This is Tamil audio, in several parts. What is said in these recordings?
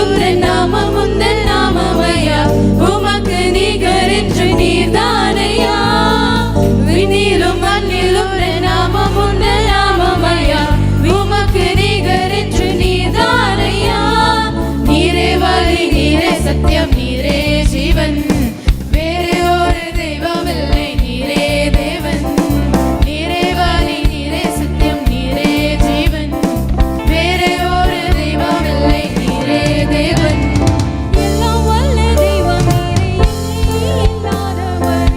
மண்ணிலும் நாமம் உந்தன் நாமமையா உமக்கு நிகரென்று நீர்தானையா விண்ணிலும் மண்ணிலும் நாமம் உந்தன் நாமமையா உமக்கு நிகரென்று நீர்தானையா நீரே வழி நீரே சத்தியம் நீரே ஜீவன் வேறு ஒரு தெய்வமில்லை நீரே தேவன் நீரே வழி நீரே சத்தியம் நீரே ஜீவன் வேறு ஒரு தெய்வமில்லை நீரே தேவன் எல்லாம் வல்ல தெய்வம் நீரே இல்லாதவர்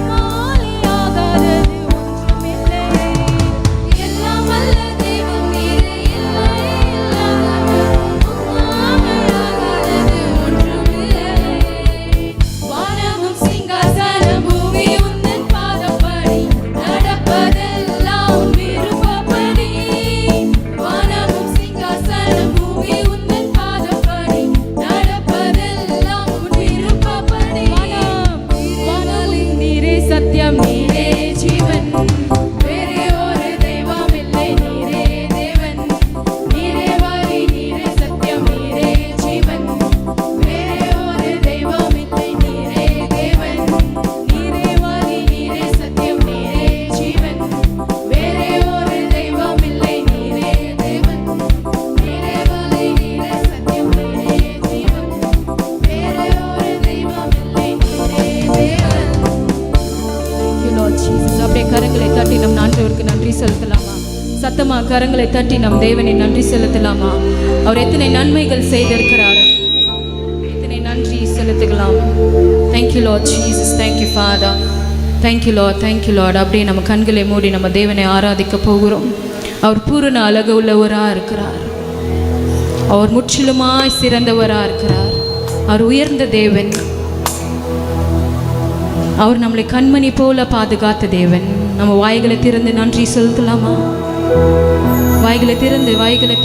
மாலையாகாதது ஒன்றுமில்லை எல்லாம் வல்ல தெய்வம் நீரே இல்லாதவர் மாலையாகாதது ஒன்றுமில்லை வானமும் சிங்காசனம் பூமி உந்தன் பாதப்படி நடப்பதெல்லாம் உன் விருப்பப்படி வானமும் சிங்காசனம் பூமி உந்தன் பாதப்படி நடப்பதெல்லாம் உன் விருப்பப்படி வானலில் நீரே சத்தியம் நீரே ஜீவன் வேறு ஒரு தெய்வம் இல்லை நீரே தேவன் நீரே வழி நீரே சத்தியம் நீரே ஜீவன் வேறு ஒரு தெய்வம் இல்லை நீரே தேவன் நீரே வழி நீரே சத்தியம் நீரே ஜீவன் வேறு ஒரு தெய்வம் இல்லை நீரே தேவன் நீரே வழி நீரே சத்தியம் நீரே ஜீவன் வேறு ஒரு தெய்வம் இல்லை நீரே தேவன். Thank you Lord Jesus. அப்படியே கரங்களை தட்டி நம் ஆண்டவருக்கு நன்றி செலுத்தலாமா? சத்தமா கரங்களை தட்டி நம் தேவனை நன்றி செலுத்தலாமா? அவர் எத்தனை நன்மைகள் செய்திருக்கிறார், எத்தனை நன்றி செலுத்துகலாம். Thank you Lord Jesus. Thank you Father. Thank you Lord. Thank you Lord. அப்படியே நம்ம கண்களை மூடி நம்ம தேவனை ஆராதிக்க போகிறோம். அவர் பூரண அழகு உள்ளவராக இருக்கிறார். அவர் முற்றிலுமாய் சிறந்தவராக இருக்கிறார். அவர் உயர்ந்த தேவன். அவர் நம்மளை கண்மணி போல பாதுகாத்த தேவன். நம்ம வாய்களை திறந்து நன்றி செலுத்தலாமா? வாய்களை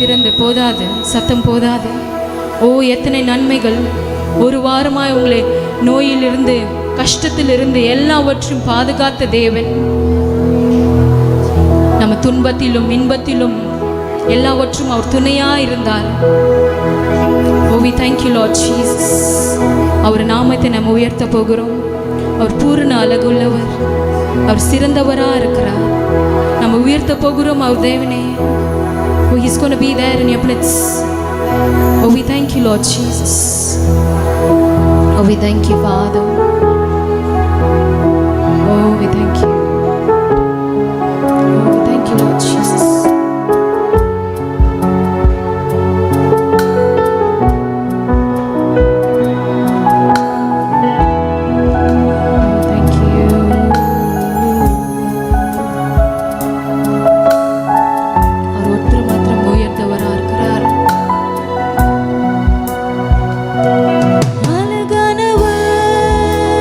திறந்து போதாது, சத்தம் போதாது. ஓ எத்தனை நன்மைகள். ஒரு வாரமாய் உங்களை நோயிலிருந்து கஷ்டத்திலிருந்து எல்லாவற்றும் பாதுகாத்த தேவன். நம்ம துன்பத்திலும் இன்பத்திலும் எல்லாவற்றும் அவர் துணையாக இருந்தார். ஓ we thank you Lord Jesus. அவர் நாமத்தை நம்ம உயர்த்த போகிறோம். அவர் பூரண அழகுள்ளவர். அவர் சிறந்தவராக இருக்கிறார். நம்ம உயர்த்த போகிறோம் அவர் தேவனே. Oh, he's going to be there in your place. Oh, we thank you Lord Jesus. Oh, we thank you Father. Oh, we thank you. Oh, we thank you Lord Jesus. அழகானவர்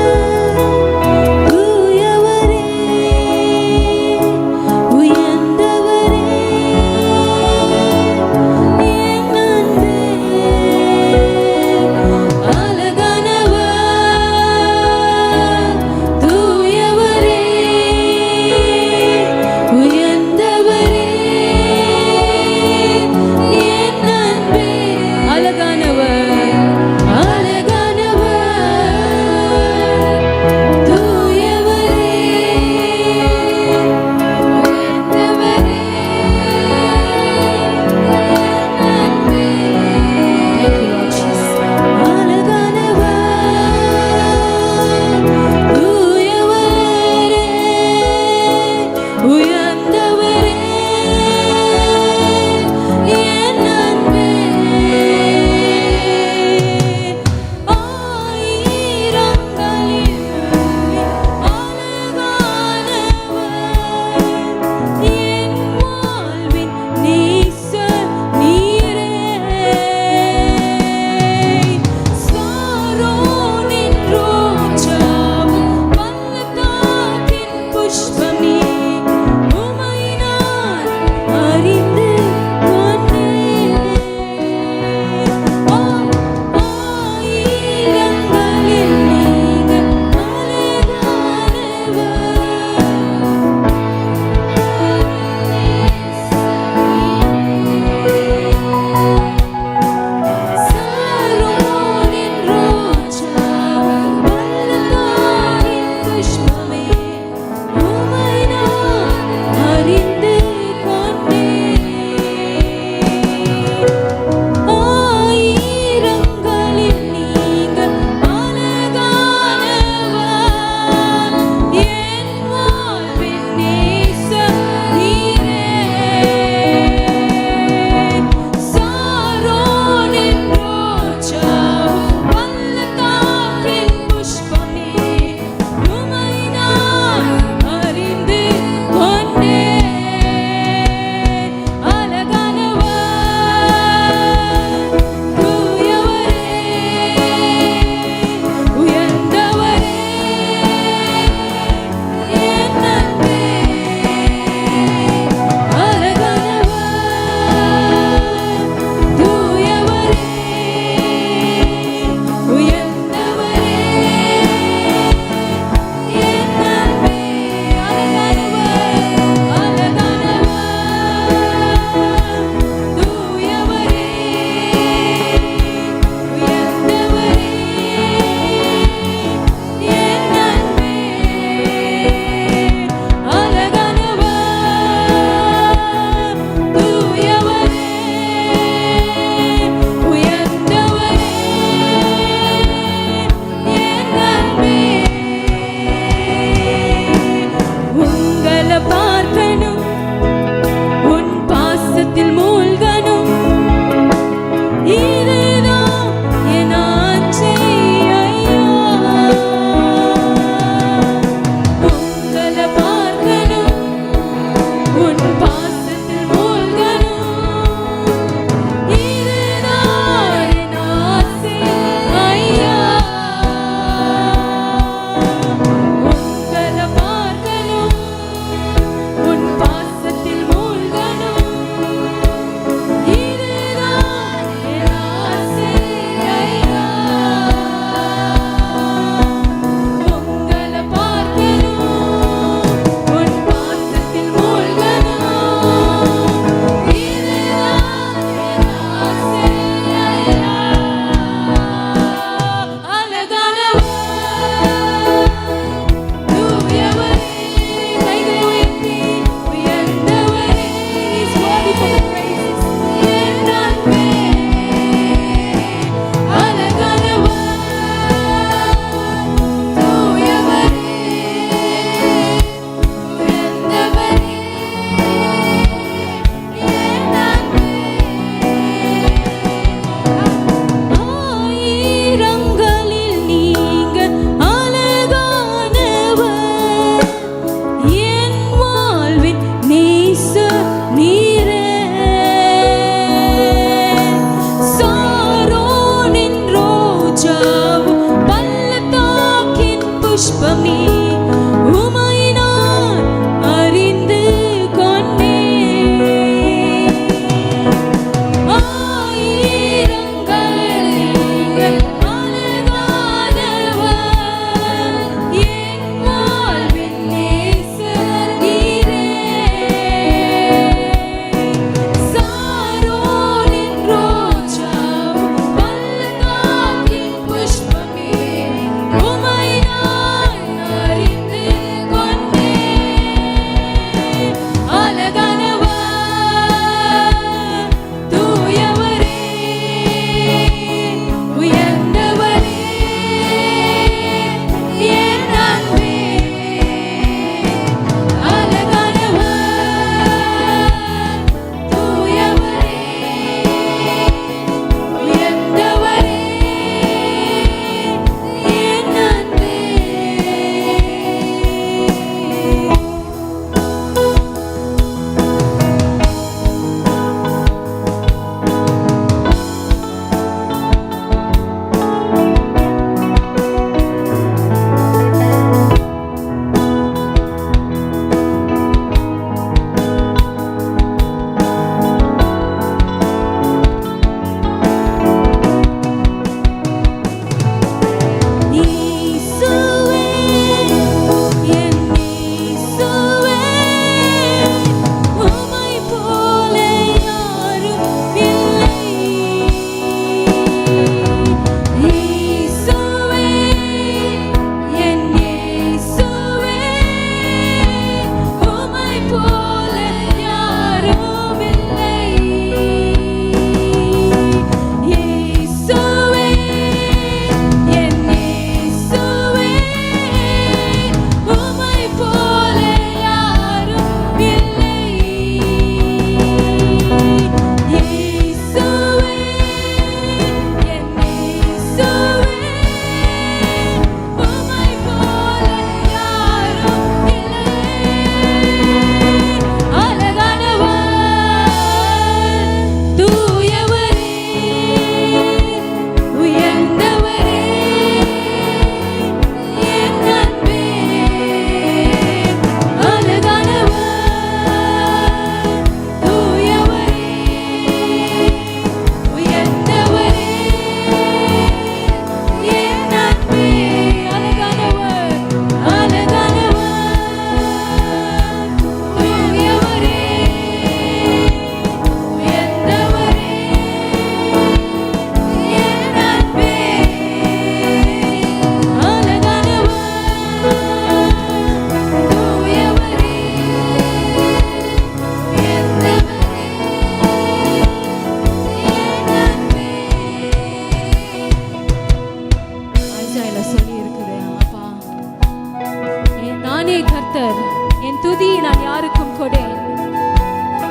கர்த்தர், என் துதி நான் யாருக்கும் கொடேன்.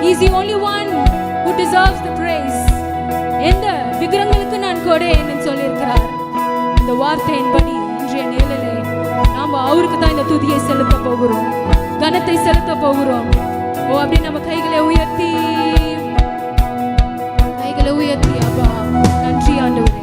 He is the only one who deserves the praise. எந்த விக்கிரங்களுக்கு நான் கொடேன் என்று சொல்லியிருக்கிறார். இந்த வார்த்தையின்படி இன்றைய நேரிலே நாம் அவருக்கு தான் இந்த துதியை செலுத்த போகிறோம், கனத்தை செலுத்த போகிறோம். ஓ, அப்படி நம்ம கைகளை உயர்த்தி அப்பா நன்றி ஆண்டவரே.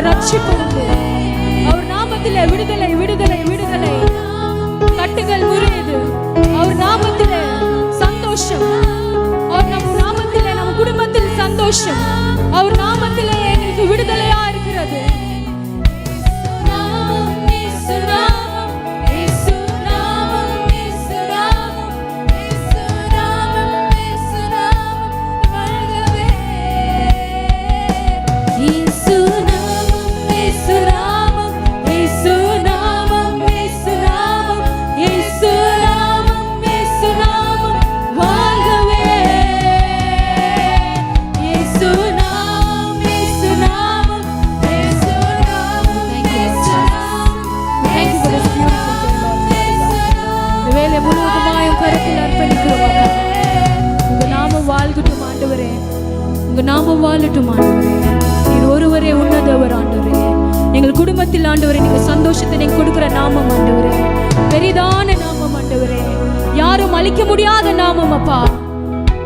ரட்சிப்பு உண்டு. அவர் நாமத்திலே விடுதலை விடுதலை விடுதலை. கட்டுகள் முறியுது. அவர் நாமத்திலே சந்தோஷம். அவர் நம்ம நாமத்திலே நம்ம குடும்பத்தில் சந்தோஷம். அவர் நாமத்திலே எங்களுக்கு விடுதலையா இருக்கிறது. Yesu ஆண்டவரே. உங்க நாமம் வாழட்டும் ஆண்டவரே. நீர் ஒருவரே உன்னதவர் ஆண்டவரே. எங்கள் குடும்பத்தில் ஆண்டவரே நீங்க சந்தோஷத்தை நீங்க கொடுக்கிற நாமம் ஆண்டவரே, பெரிதான நாமம் ஆண்டவரே, யாரும் அழிக்க முடியாத நாமம் அப்பா.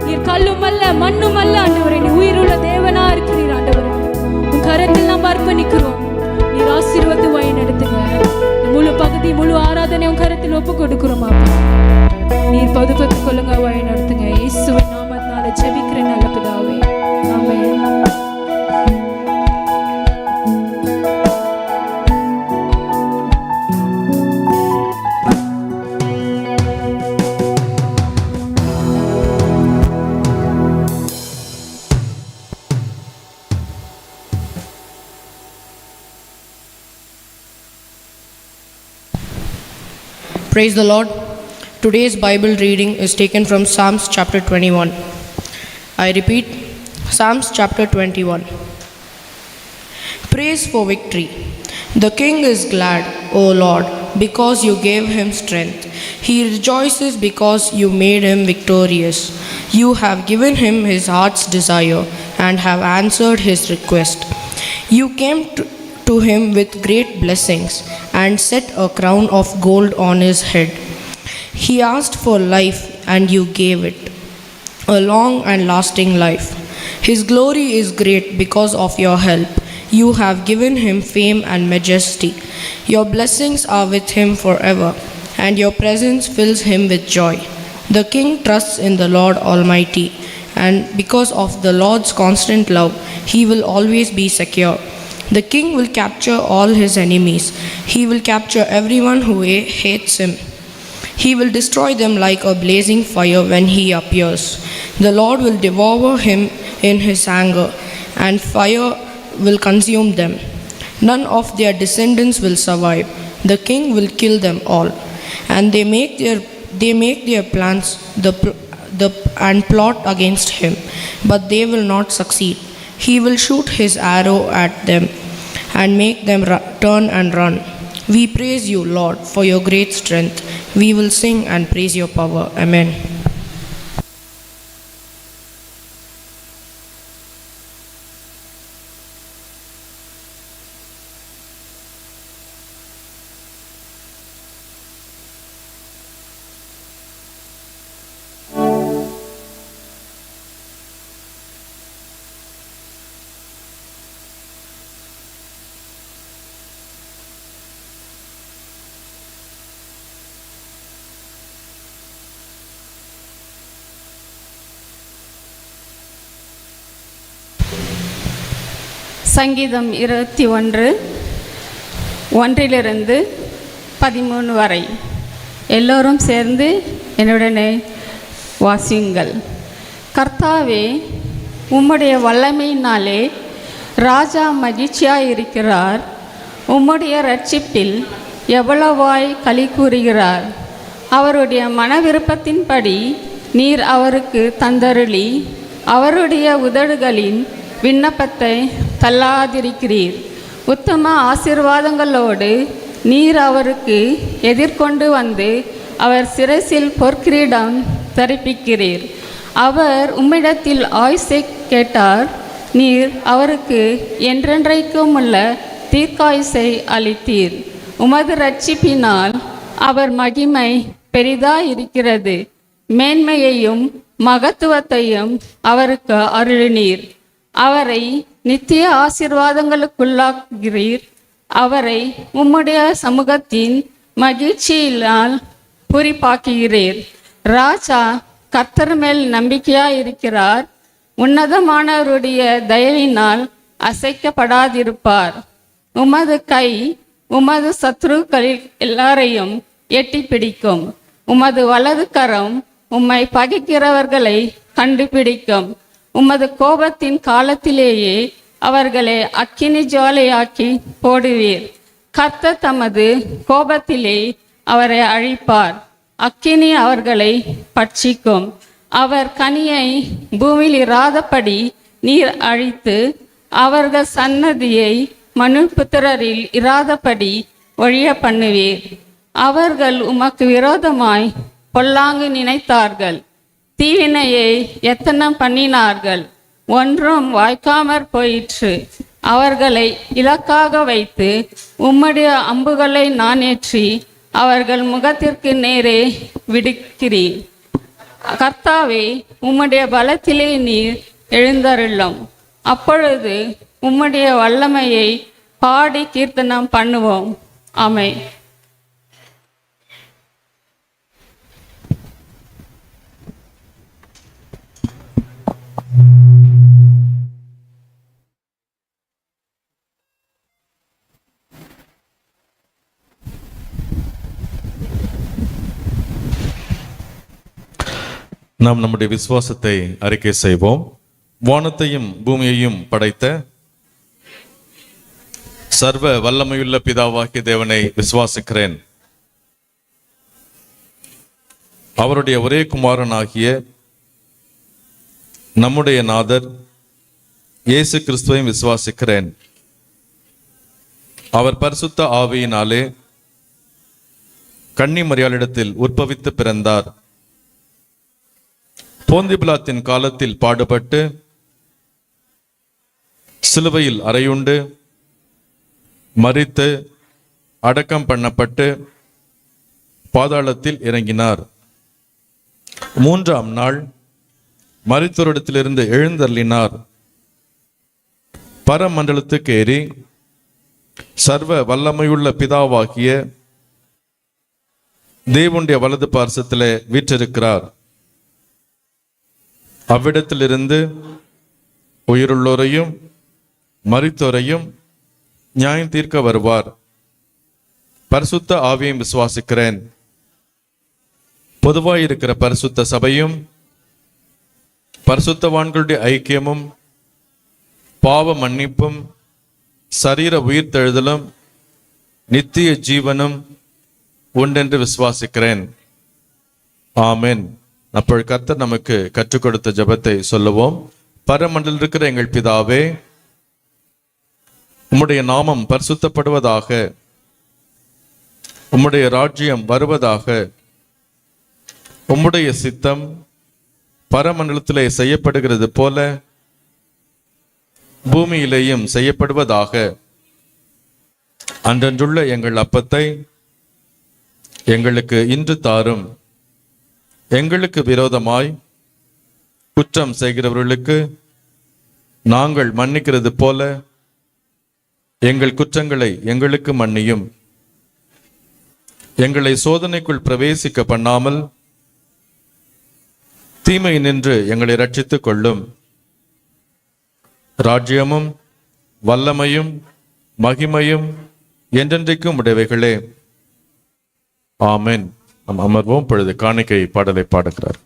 நீர் கல்லும் அல்ல மண்ணும் அல்ல ஆண்டவரே, நீ உயிருள்ள தேவனா இருக்கிறீர் ஆண்டவரே. உன் கரத்தில் நாம் அர்ப்பணிக்கிறோம். நீர் ஆசீர்வாதத்தை வழி நடத்துங்க. முழு பகுதி முழு ஆராதனை உன் கரத்தில் ஒப்பு கொடுக்கிறோம் அப்பா. நீர் பதுக்கத்து கொள்ளுங்க, வழி நடத்துங்க. இயேசுவின் நாமத்தினால ஜெபிக்கிறேன் நல்ல பிதாவே, ஆமென். Praise the Lord. Today's Bible reading is taken from Psalms chapter 21. I repeat, Psalms chapter 21. Praise for victory. The king is glad, O Lord, because you gave him strength. He rejoices because you made him victorious. You have given him his heart's desire and have answered his request. You came to him with great blessings and set a crown of gold on his head. He asked for life and you gave it, a long and lasting life. His glory is great because of your help. You have given him fame and majesty. Your blessings are with him forever, and your presence fills him with joy. The king trusts in the Lord Almighty, and because of the Lord's constant love, he will always be secure. The king will capture all his enemies. He will capture everyone who hates him. He will destroy them like a blazing fire when he appears. The Lord will devour him in his anger, and fire will consume them. None of their descendants will survive. The king will kill them all, and they make their plans and plot against him, but they will not succeed. He will shoot his arrow at them and make them turn and run. We praise you, Lord, for your great strength. We will sing and praise your power. Amen. சங்கீதம் 21 1 13 வரை எல்லோரும் சேர்ந்து என்னுடனே வாசியுங்கள். கர்த்தாவே, உம்முடைய வல்லமையினாலே ராஜா மகிழ்ச்சியாயிருக்கிறார். உம்முடைய இரட்சிப்பில் எவ்வளவாய் களி கூறுகிறார். அவருடைய மன விருப்பத்தின்படி நீர் அவருக்கு தந்தருளி அவருடைய உதடுகளின் விண்ணப்பத்தை தள்ளாதிருக்கிறீர். உத்தம ஆசீர்வாதங்களோடு நீர் அவருக்கு எதிர்கொண்டு வந்து அவர் சிரசில் பொற்கிரீடம் தரிப்பிக்கிறீர். அவர் உம்மிடத்தில் ஆயுசை கேட்டார். நீர் அவருக்கு என்றென்றைக்கும் உள்ள தீர்க்காயுசை அளித்தீர். உமது இரட்சிப்பினால் அவர் மகிமை பெரிதாயிருக்கிறது. மேன்மையையும் மகத்துவத்தையும் அவருக்கு அருளினீர். அவரை நித்திய ஆசீர்வாதங்களுக்குள்ளாக்குகிறீர். அவரை உம்முடைய சமூகத்தின் மகிழ்ச்சியினால் பூரிப்பாக்குகிறீர். ராஜா கர்த்தர் மேல் நம்பிக்கையாயிருக்கிறார். உன்னதமானவருடைய தயவினால் அசைக்கப்படாதிருப்பார். உமது கை உமது சத்துருக்களில் எல்லாரையும் எட்டி பிடிக்கும். உமது வலது கரம் உம்மை பகைக்கிறவர்களை கண்டுபிடிக்கும். உமது கோபத்தின் காலத்திலேயே அவர்களை அக்கினி ஜுவாலையாக்கி போடுவீர். கர்த்தர் தமது கோபத்திலே அவரை அழிப்பார். அக்கினி அவர்களை பட்சிக்கும். அவர் கனியை பூமியில் இராதபடி நீர் அழித்து அவர்கள் சன்னதியை மனுபுத்திரரில் இராதபடி ஒழிய பண்ணுவீர். அவர்கள் உமக்கு விரோதமாய் பொல்லாங்கு நினைத்தார்கள். தீவினையை எத்தனம் பண்ணினார்கள், ஒன்றும் வாய்க்காமற் போயிற்று. அவர்களை இலக்காக வைத்து உம்முடைய அம்புகளை நானேற்றி அவர்கள் முகத்திற்கு நேரே விடுக்கிறீர். கர்த்தாவே, உம்முடைய பலத்திலே நீர் எழுந்தருளும். அப்பொழுது உம்முடைய வல்லமையை பாடி கீர்த்தனம் பண்ணுவோம். ஆமென். நாம் நம்முடைய விசுவாசத்தை அறிக்கை செய்வோம். வானத்தையும் பூமியையும் படைத்த சர்வ வல்லமையுள்ள பிதாவாகிய தேவனை விசுவாசிக்கிறேன். அவருடைய ஒரே குமாரனாகிய நம்முடைய நாதர் இயேசு கிறிஸ்துவையும் விசுவாசிக்கிறேன். அவர் பரிசுத்த ஆவியினாலே கன்னி மரியாளிடத்தில் உற்பவித்து பிறந்தார். போந்தி பிலாத்தின் காலத்தில் பாடுபட்டு சிலுவையில் அறையுண்டு மரித்து அடக்கம் பண்ணப்பட்டு பாதாளத்தில் இறங்கினார். 3ஆம் நாள் மரித்தோரிடத்திலிருந்து எழுந்தருளினார். பரமண்டலத்துக்கு ஏறி சர்வ வல்லமையுள்ள பிதாவாகிய தேவனுடைய வலது பார்சத்திலே வீற்றிருக்கிறார். அவ்விடத்திலிருந்து உயிருள்ளோரையும் மரித்தோரையும் நியாயம் தீர்க்க வருவார். பரிசுத்த ஆவியையும் விசுவாசிக்கிறேன். பொதுவாயிருக்கிற பரிசுத்த சபையும் பரிசுத்தவான்களுடைய ஐக்கியமும் பாவ மன்னிப்பும் சரீர உயிர்த்தெழுதலும் நித்திய ஜீவனும் உண்டென்று விசுவாசிக்கிறேன். ஆமென். அப்பொழுது கர்த்தர் நமக்கு கற்றுக் கொடுத்த ஜெபத்தை சொல்லுவோம். பரமண்டலில் இருக்கிற எங்கள் பிதாவே, உம்முடைய நாமம் பரிசுத்தப்படுவதாக, உம்முடைய ராஜ்யம் வருவதாக, உம்முடைய சித்தம் பரமண்டலத்திலே செய்யப்படுகிறது போல பூமியிலேயும் செய்யப்படுவதாக. அன்றன்றுள்ள எங்கள் அப்பத்தை எங்களுக்கு இன்று தாரும். எங்களுக்கு விரோதமாய் குற்றம் செய்கிறவர்களுக்கு நாங்கள் மன்னிக்கிறது போல எங்கள் குற்றங்களை எங்களுக்கு மன்னியும். எங்களை சோதனைக்குள் பிரவேசிக்க பண்ணாமல் தீமை நின்று எங்களை ரட்சித்துக் கொள்ளும். ராஜ்யமும் வல்லமையும் மகிமையும் என்றென்றைக்கும் உடையவைகளே. ஆமென். நாம் அமர்வோம். பொழுது காணிக்கை பாடலை பாடுகிறார்.